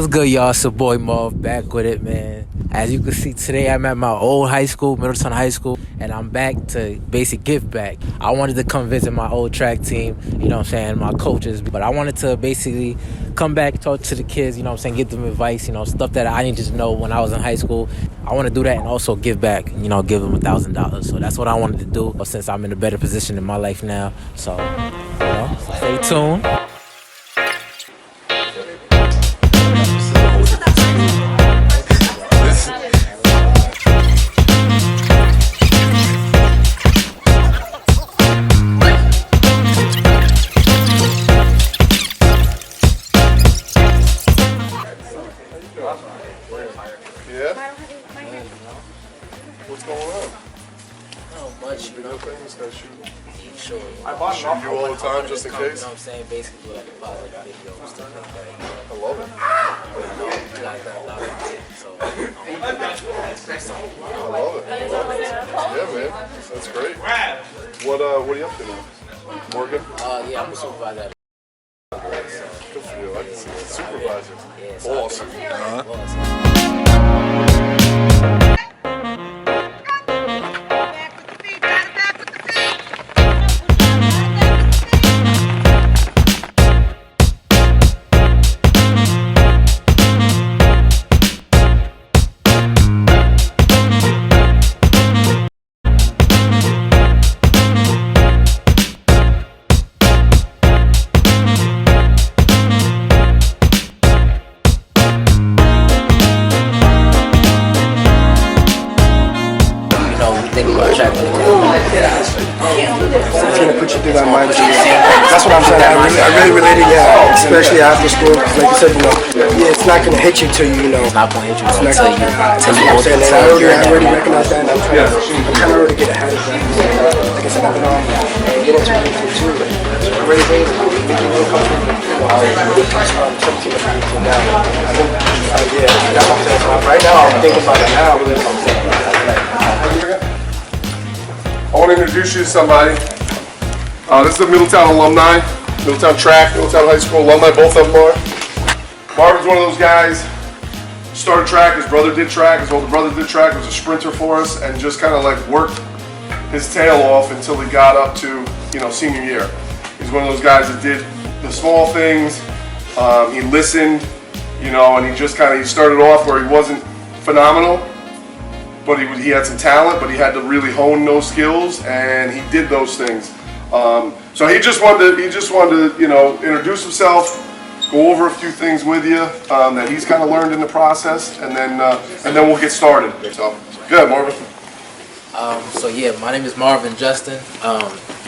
What's good, y'all? It's your boy Marv back with it, man. As you can see today, I'm at my old high school, Middletown High School, and I'm back to basic give back. I wanted to come visit my old track team, you know what I'm saying, my coaches, but I wanted to basically come back, talk to the kids, you know what I'm saying, give them advice, you know, stuff that I needed to know when I was in high school. I want to do that and also give back, you know, give them $1,000. So that's what I wanted to do since I'm in a better position in my life now. So, you know, stay tuned. Yeah? What's going on? Not much, you know. Sure. I bought shoot you all the time just in case? You know what I'm saying? Basically, like a positive video and stuff like that. You know? I love it. I love it. Yeah, man. That's great. What are you up to now? Morgan? Yeah, I'm a supervisor. Good for you. I can see that. Supervisor. Yeah, Boss. It's gonna put you through that mind. That's what I'm saying. I really related, yeah, especially after school. Like you said, you know, yeah, it's not gonna hit you till you know. It's not gonna hit you It's not until gonna- you That's what I'm saying. I already recognize that, and I'm trying to already get ahead of that. Like I said, I've been on getting to it too. I'm ready to making real comfortable. 17 of people now. Yeah, that's what I'm saying. So right now, I'm thinking about it now. I want to introduce you to somebody. This is a Middletown alumni, Middletown track, Middletown High School alumni, both of them are. Marvin's one of those guys, started track, his brother did track, his older brother did track, was a sprinter for us, and just kind of like worked his tail off until he got up to, you know, senior year. He's one of those guys that did the small things, he listened, you know, and he just kind of, he started off where he wasn't phenomenal, but he had some talent, but he had to really hone those skills, and he did those things. So he just wanted to, you know, introduce himself, go over a few things with you that he's kind of learned in the process, and then we'll get started. So, good, Marvin. So yeah, my name is Marvin Justin.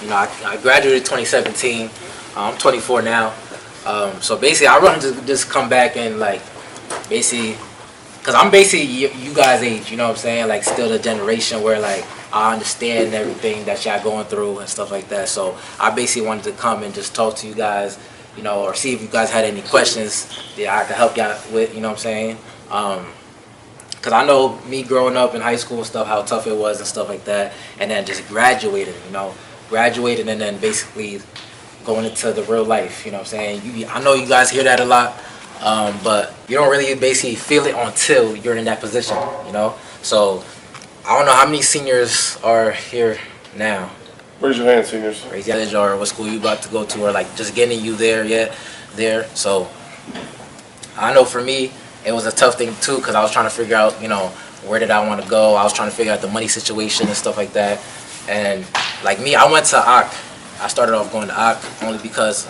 You know, I graduated 2017. I'm 24 now. So basically, I wanted to just come back and like, basically. Cause I'm basically you guys' age, you know what I'm saying? Like still the generation where like I understand everything that y'all going through and stuff like that. So I basically wanted to come and just talk to you guys, you know, or see if you guys had any questions that I could help y'all with, you know what I'm saying? Cause I know me growing up in high school and stuff, how tough it was and stuff like that, and then just graduating, you know, graduating and then basically going into the real life, you know what I'm saying? I know you guys hear that a lot. But you don't really basically feel it until you're in that position, you know? So, I don't know how many seniors are here now. Raise your hand, seniors. Raise your hand, or what school you about to go to, or like just getting you there yet, there. So, I know for me, it was a tough thing too, because I was trying to figure out, you know, where did I want to go? I was trying to figure out the money situation and stuff like that. And like me, I went to OC. I started off going to OC only because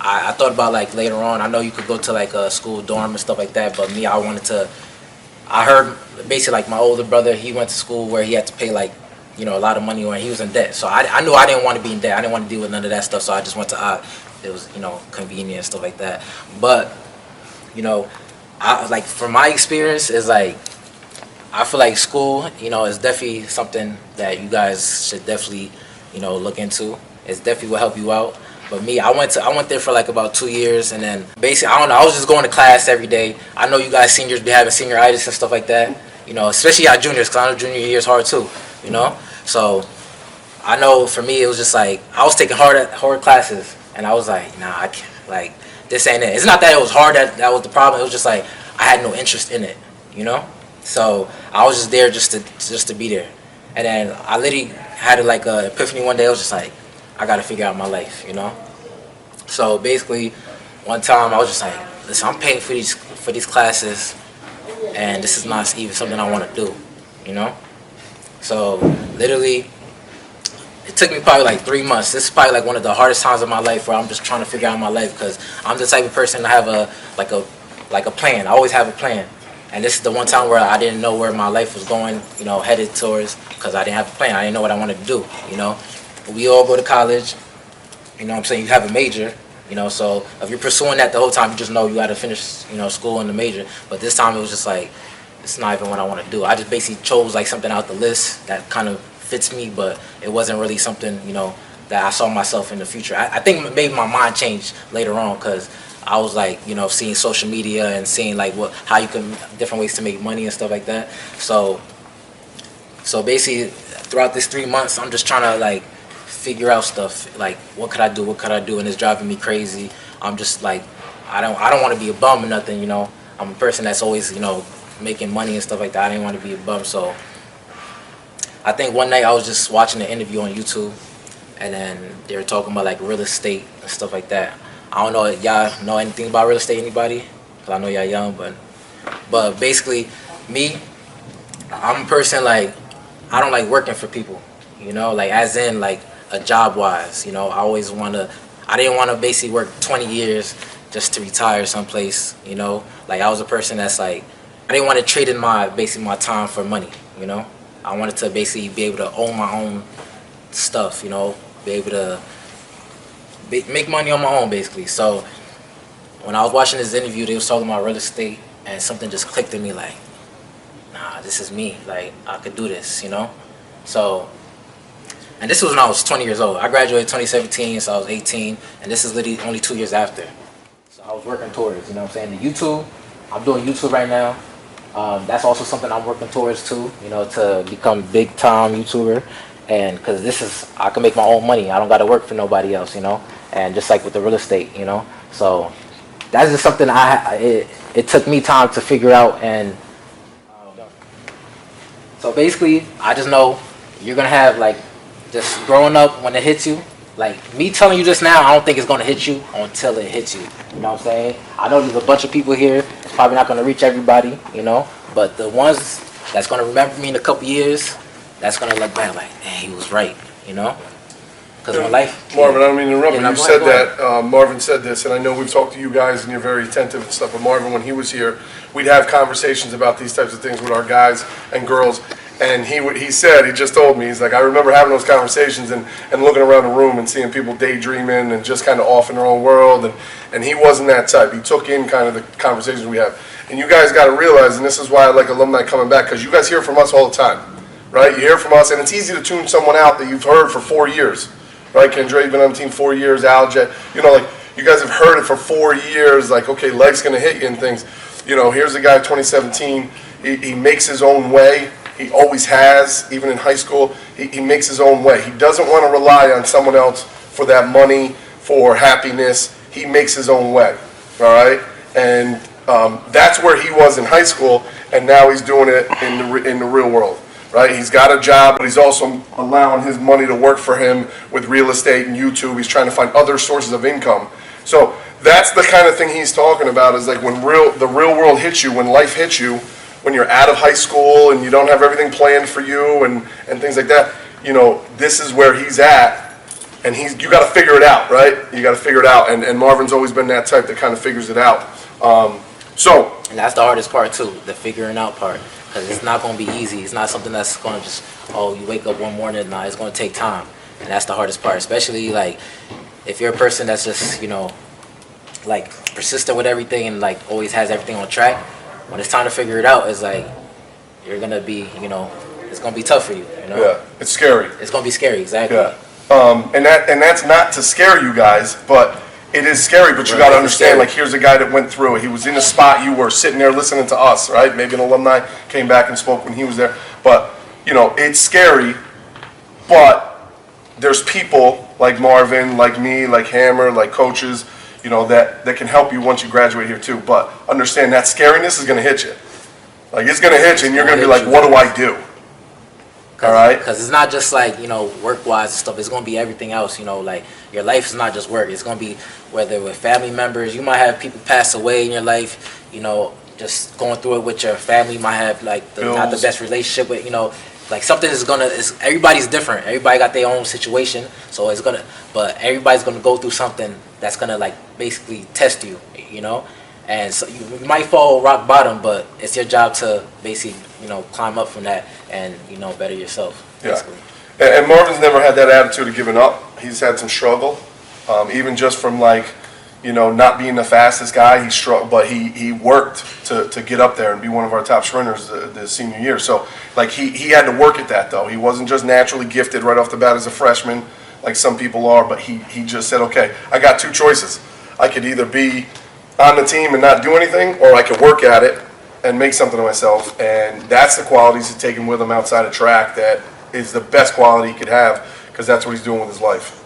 I thought about like later on, I know you could go to like a school dorm and stuff like that, but me, I heard basically like my older brother, he went to school where he had to pay like, you know, a lot of money when he was in debt. So I knew I didn't want to be in debt. I didn't want to deal with none of that stuff, so I just went to OC. It was, you know, convenient and stuff like that. But, you know, like from my experience is like, I feel like school, you know, is definitely something that you guys should definitely, you know, look into. It's definitely will help you out. But me, I went there for like about 2 years, and then basically, I don't know, I was just going to class every day. I know you guys seniors be having senioritis and stuff like that, you know, especially y'all juniors, because I know junior year is hard too, you know? So I know for me, it was just like, I was taking hard classes, and I was like, nah, I can't, like, this ain't it. It's not that it was hard that was the problem, it was just like, I had no interest in it, you know. So I was just there just to be there. And then I literally had like a epiphany one day. I was just like, I got to figure out my life, you know. So basically, one time I was just like, listen, I'm paying for these classes, and this is not even something I want to do, you know. So literally, it took me probably like 3 months. This is probably like one of the hardest times of my life where I'm just trying to figure out my life, because I'm the type of person to have a plan. I always have a plan. And this is the one time where I didn't know where my life was going, you know, headed towards, because I didn't have a plan. I didn't know what I wanted to do, you know. We all go to college, you know what I'm saying? You have a major, you know, so if you're pursuing that the whole time, you just know you got to finish, you know, school and the major. But this time it was just like, it's not even what I want to do. I just basically chose like something out the list that kind of fits me, but it wasn't really something, you know, that I saw myself in the future. I think maybe my mind changed later on, because I was like, you know, seeing social media and seeing like how you can, different ways to make money and stuff like that. So basically throughout this 3 months, I'm just trying to like figure out stuff, like what could I do, and it's driving me crazy. I'm just like, I don't want to be a bum or nothing, you know. I'm a person that's always, you know, making money and stuff like that. I didn't want to be a bum. So I think one night I was just watching an interview on YouTube, and then they were talking about like real estate and stuff like that. I don't know if y'all know anything about real estate, anybody? Because I know y'all young, but basically me, I'm a person like, I don't like working for people, you know, like as in like a job wise, you know. I didn't want to basically work 20 years just to retire someplace, you know. Like I was a person that's like, I didn't want to trade in my time for money, you know. I wanted to basically be able to own my own stuff, you know, be able to make money on my own basically. So when I was watching this interview, they was talking about real estate, and something just clicked in me like, nah, this is me. Like I could do this, you know. So, and this was when I was 20 years old. I graduated 2017, so I was 18, and this is literally only 2 years after. So I was working towards, you know what I'm saying, the YouTube. I'm doing YouTube right now. That's also something I'm working towards too, you know, to become big time YouTuber. And because I can make my own money. I don't got to work for nobody else, you know. And just like with the real estate, you know. So that's just something it took me time to figure out. And so basically, I just know you're going to have like, just growing up, when it hits you, like me telling you just now, I don't think it's going to hit you until it hits you. You know what I'm saying? I know there's a bunch of people here. It's probably not going to reach everybody, you know. But the ones that's going to remember me in a couple years, that's going to look back like, hey, he was right, you know. Because my life... Marvin, I don't mean to interrupt, but you said that, Marvin said this, and I know we've talked to you guys and you're very attentive and stuff, but Marvin, when he was here, we'd have conversations about these types of things with our guys and girls, and he said, he just told me, he's like, I remember having those conversations and looking around the room and seeing people daydreaming and just kind of off in their own world, and he wasn't that type. He took in kind of the conversations we have. And you guys got to realize, and this is why I like alumni coming back, because you guys hear from us all the time, right? You hear from us, and it's easy to tune someone out that you've heard for 4 years. Right, Kendra, you've been on the team 4 years, Aljet, you know, like, you guys have heard it for 4 years, like, okay, life's going to hit you and things. You know, here's a guy, 2017, he makes his own way. He always has, even in high school, he makes his own way. He doesn't want to rely on someone else for that money, for happiness. He makes his own way, all right? And that's where he was in high school, and now he's doing it in the real world. Right, he's got a job, but he's also allowing his money to work for him with real estate and YouTube. He's trying to find other sources of income. So that's the kind of thing he's talking about, is like when the real world hits you, when life hits you, when you're out of high school and you don't have everything planned for you and things like that. You know, this is where he's at, and you got to figure it out, right? You got to figure it out, and Marvin's always been that type that kind of figures it out. And that's the hardest part too, the figuring out part. Because it's not going to be easy. It's not something that's going to just, oh, you wake up one morning. Nah, it's going to take time. And that's the hardest part. Especially, like, if you're a person that's just, you know, like, persistent with everything and, like, always has everything on track, when it's time to figure it out, it's like, you're going to be, you know, it's going to be tough for you, you know? Yeah, it's scary. It's going to be scary, exactly. Yeah. And that's not to scare you guys, but it is scary, but you got to understand, like, here's a guy that went through it. He was in a spot, you were sitting there listening to us, right? Maybe an alumni came back and spoke when he was there. But, you know, it's scary, but there's people like Marvin, like me, like Hammer, like coaches, that can help you once you graduate here too. But understand that scariness is going to hit you. Like, it's going to hit you, and you're going to be like, what do I do? All right? Because it's not just like, work-wise and stuff. It's going to be everything else, like your life is not just work. It's going to be whether with family members. You might have people pass away in your life, just going through it with your family. You might have like not the best relationship with, like something is everybody's different. Everybody got their own situation. So but everybody's going to go through something that's going to like basically test you, And so you might fall rock bottom, but it's your job to basically, climb up from that and, better yourself. Basically. Yeah. And Marvin's never had that attitude of giving up. He's had some struggle, even just from like, not being the fastest guy. He struggled, but he worked to get up there and be one of our top sprinters the senior year. So like he had to work at that though. He wasn't just naturally gifted right off the bat as a freshman, like some people are. But he just said, okay, I got two choices. I could either be on the team and not do anything, or I could work at it and make something of myself. And that's the qualities he's taking with him outside of track. That is the best quality he could have, because that's what he's doing with his life.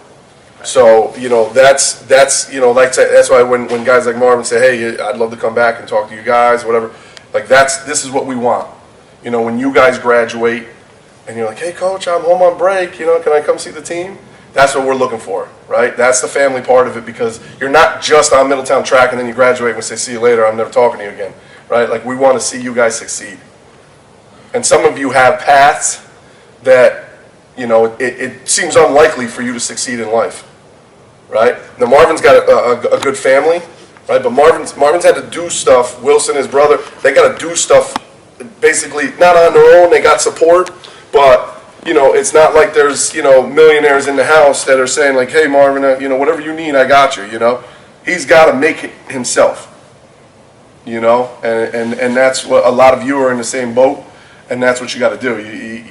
So that's that's why when guys like Marvin say, hey, I'd love to come back and talk to you guys, whatever, like this is what we want. When you guys graduate and you're like, hey coach, I'm home on break, can I come see the team? That's what we're looking for, right? That's the family part of it, because you're not just on Middletown track and then you graduate and we say, see you later, I'm never talking to you again, right? Like, we want to see you guys succeed. And some of you have paths that, it seems unlikely for you to succeed in life, right? Now, Marvin's got a good family, right? But Marvin's had to do stuff. Wilson, his brother, they got to do stuff basically not on their own. They got support, but it's not like there's, millionaires in the house that are saying like, hey, Marvin, whatever you need, I got you, He's got to make it himself, and that's what a lot of you are in the same boat, and that's what you got to do.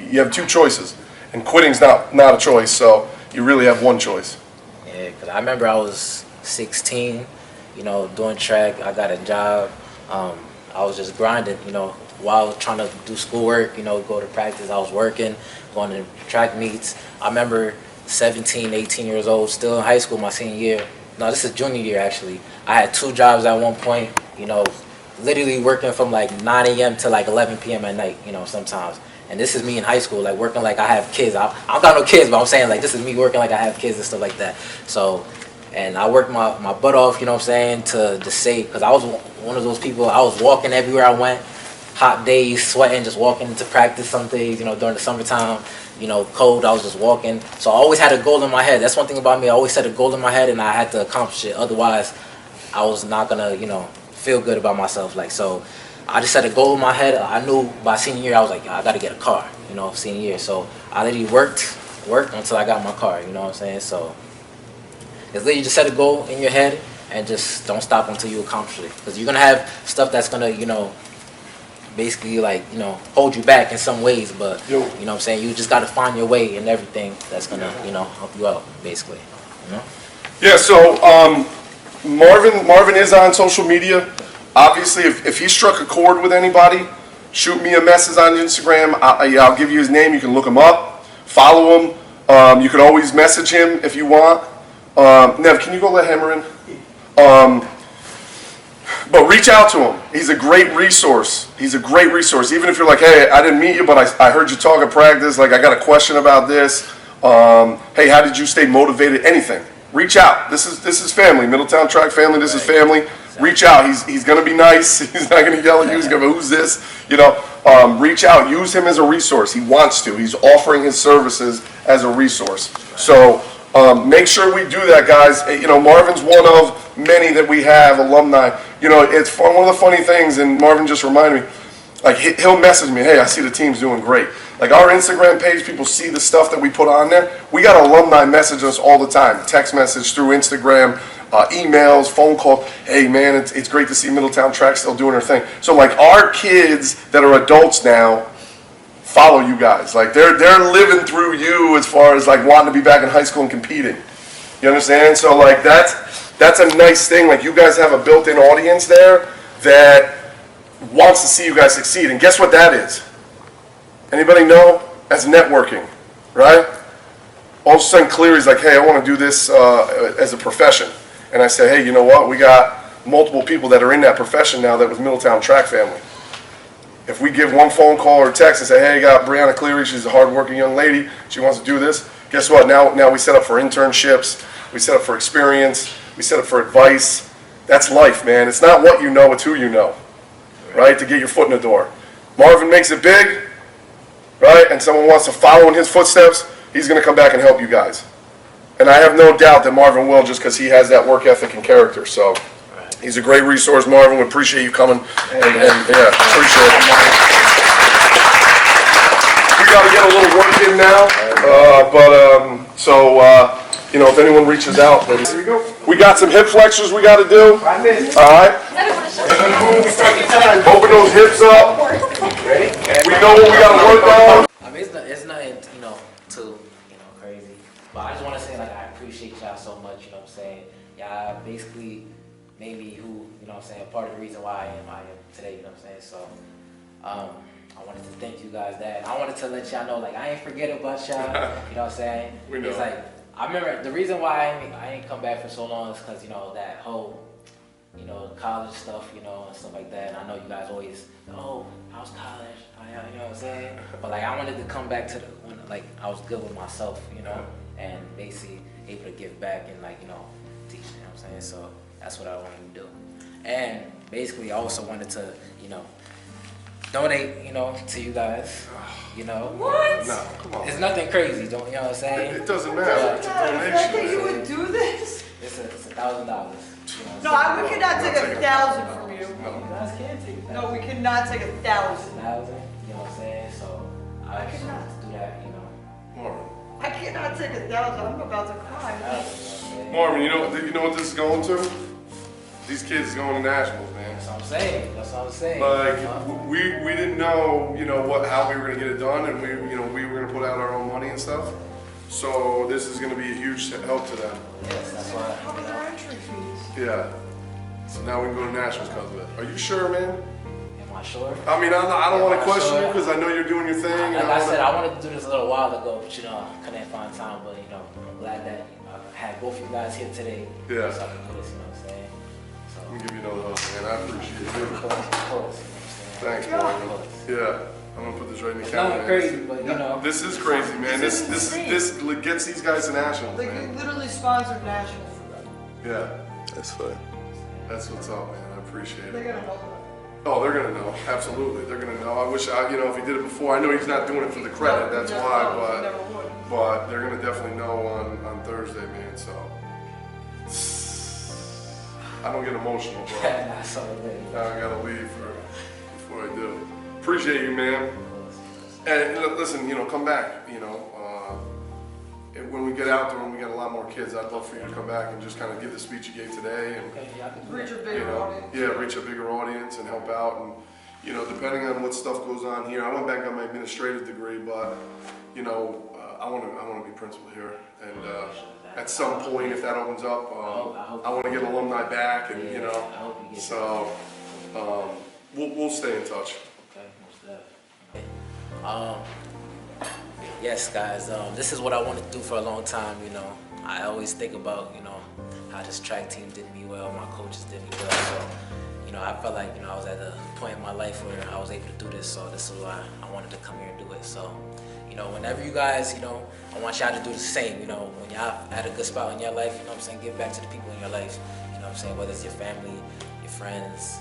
You have two choices, and quitting's not a choice, so you really have one choice. Yeah, because I remember I was 16, doing track. I got a job. I was just grinding, while trying to do schoolwork, go to practice. I was working, going to track meets. I remember 17, 18 years old, still in high school my senior year. No, this is junior year actually. I had two jobs at one point, literally working from like 9 a.m. to like 11 p.m. at night, sometimes. And this is me in high school, like working like I have kids. I don't got no kids, but I'm saying like this is me working like I have kids and stuff like that. So, and I worked my butt off, to just save, because I was one of those people, I was walking everywhere I went. Hot days, sweating, just walking into practice some days, during the summertime, cold, I was just walking. So I always had a goal in my head. That's one thing about me. I always set a goal in my head and I had to accomplish it. Otherwise, I was not going to, feel good about myself. Like, so I just set a goal in my head. I knew by senior year, I was like, I got to get a car, senior year. So I literally worked until I got my car, you know what I'm saying? So it's literally just set a goal in your head and just don't stop until you accomplish it. Because you're going to have stuff that's going to, basically like hold you back in some ways, but you know what I'm saying, you just got to find your way in everything that's gonna help you out, basically. Yeah. So Marvin is on social media. Obviously, if he struck a chord with anybody, shoot me a message on Instagram. I'll give you his name. You can look him up, follow him. You can always message him if you want. Nev, can you go let Hammer in? But reach out to him. He's a great resource. He's a great resource. Even if you're like, hey, I didn't meet you, but I heard you talk at practice. Like, I got a question about this. Hey, how did you stay motivated? Anything. Reach out. This is family. Middletown track family. This is family. Reach out. He's going to be nice. He's not going to yell at you. He's going to go, who's this? Reach out. Use him as a resource. He wants to. He's offering his services as a resource. So make sure we do that, guys. Marvin's one of many that we have, alumni. It's fun. One of the funny things, and Marvin just reminded me, like, he'll message me, hey, I see the team's doing great. Like, our Instagram page, people see the stuff that we put on there. We got alumni message us all the time. Text message through Instagram, emails, phone call. Hey, man, it's great to see Middletown track still doing their thing. So, like, our kids that are adults now follow you guys. Like, they're living through you as far as, like, wanting to be back in high school and competing. You understand? So, like, that's a nice thing. Like, you guys have a built-in audience there that wants to see you guys succeed. And guess what that is? Anybody know? That's networking, right? All of a sudden, Cleary's like, hey, I want to do this as a profession. And I said, hey, you know what? We got multiple people that are in that profession now that was Middletown track family. If we give one phone call or text and say, hey, I got Brianna Cleary, she's a hardworking young lady, she wants to do this, guess what? Now we set up for internships, we set up for experience, we set up for advice. That's life, man. It's not what you know, it's who you know, right? To get your foot in the door. Marvin makes it big, right? And someone wants to follow in his footsteps, he's going to come back and help you guys. And I have no doubt that Marvin will, just because he has that work ethic and character. So he's a great resource, Marvin. We appreciate you coming. And yeah, appreciate it. We got to get a little work in now. You know, if anyone reaches out, then here we go. We got some hip flexors we got to do. All right. Open those hips up. We know what we got to work on. I mean, it's nothing, you know, too, crazy. But I just want to say, like, I appreciate y'all so much, you know what I'm saying? Y'all basically made me who, you know what I'm saying, part of the reason why I am today, you know what I'm saying? So, I wanted to thank you guys that. I wanted to let y'all know, like, I ain't forget about y'all, you know what I'm saying? We know. It's like, I remember the reason why I ain't come back for so long is because, you know, that whole, you know, college stuff, you know, and stuff like that. And I know you guys always, oh, how's college? You know what I'm saying? But like, I wanted to come back to when like I was good with myself, you know, and basically able to give back and like, you know, teach, you know what I'm saying? So that's what I wanted to do. And basically I also wanted to, you know, donate, you know, to you guys, you know. What? No, come on. It's nothing crazy, don't you know what I'm saying? It doesn't matter. It's a donation. You would do this? It's $1,000. No, we cannot take 1,000 from you. You guys can't take $1,000. No, we cannot take 1,000. 1,000, you know what I'm saying? So I just wanted to do that, you know. Marvin. I cannot take 1,000. I'm about to cry. Marvin, you know what this is going to? These kids is going to nationals, man. That's what I'm saying. That's what I'm saying. Like we didn't know, you know, how we were gonna get it done, and we were gonna put out our own money and stuff. So this is gonna be a huge help to them. Yes, that's why. How are their entry fees? Yeah. So now we can go to nationals because of it. Are you sure, man? Am I sure? I mean, I don't want to question sure. you because I know you're doing your thing. Like I said, I wanted to do this a little while ago, but you know, I couldn't find time. But you know, I'm glad that I had both you guys here today. Yeah. So I can do this, you know what I'm saying? So. I'm gonna give you another hug, man. I appreciate it. Of course, you know what I'm saying? Thanks, Marvin. Yeah. I'm gonna put this right in the It's camera. not crazy, but you know. This is crazy, man. This gets these guys to nationals, Like, you man. literally sponsored nationals for them. Yeah. That's fine. That's what's up, man. I appreciate They're it. gonna know that. Oh, they're gonna know. Absolutely, they're gonna know. I wish if he did it before. I know he's not doing it for the credit. That's No, why, never would. but they're gonna definitely know on Thursday, man. So I don't get emotional, bro. That's all right. I gotta leave before I do. Appreciate you, man. And listen, come back. And when we get out there and we get a lot more kids, I'd love for you to come back and just kind of give the speech you gave today, and Okay, yeah, I can do Reach a that. bigger audience. yeah, reach a bigger audience and help out. And depending on what stuff goes on here, I went back on my administrative degree, but I want to be principal here. And at some point, if that opens up, I want to get alumni back, and I hope you get so we'll stay in touch. Okay, most definitely. Yes, guys, this is what I wanted to do for a long time, I always think about, how this track team did me well, my coaches did me well, so, I felt like, I was at a point in my life where I was able to do this, so this is why I wanted to come here and do it, so, whenever you guys, I want y'all to do the same, when y'all at a good spot in your life, give back to the people in your life, whether it's your family, your friends,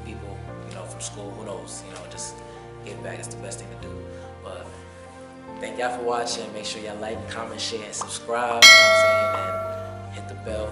people, from school, who knows, just give back is the best thing to do, but thank y'all for watching. Make sure y'all like, comment, share, and subscribe, and hit the bell,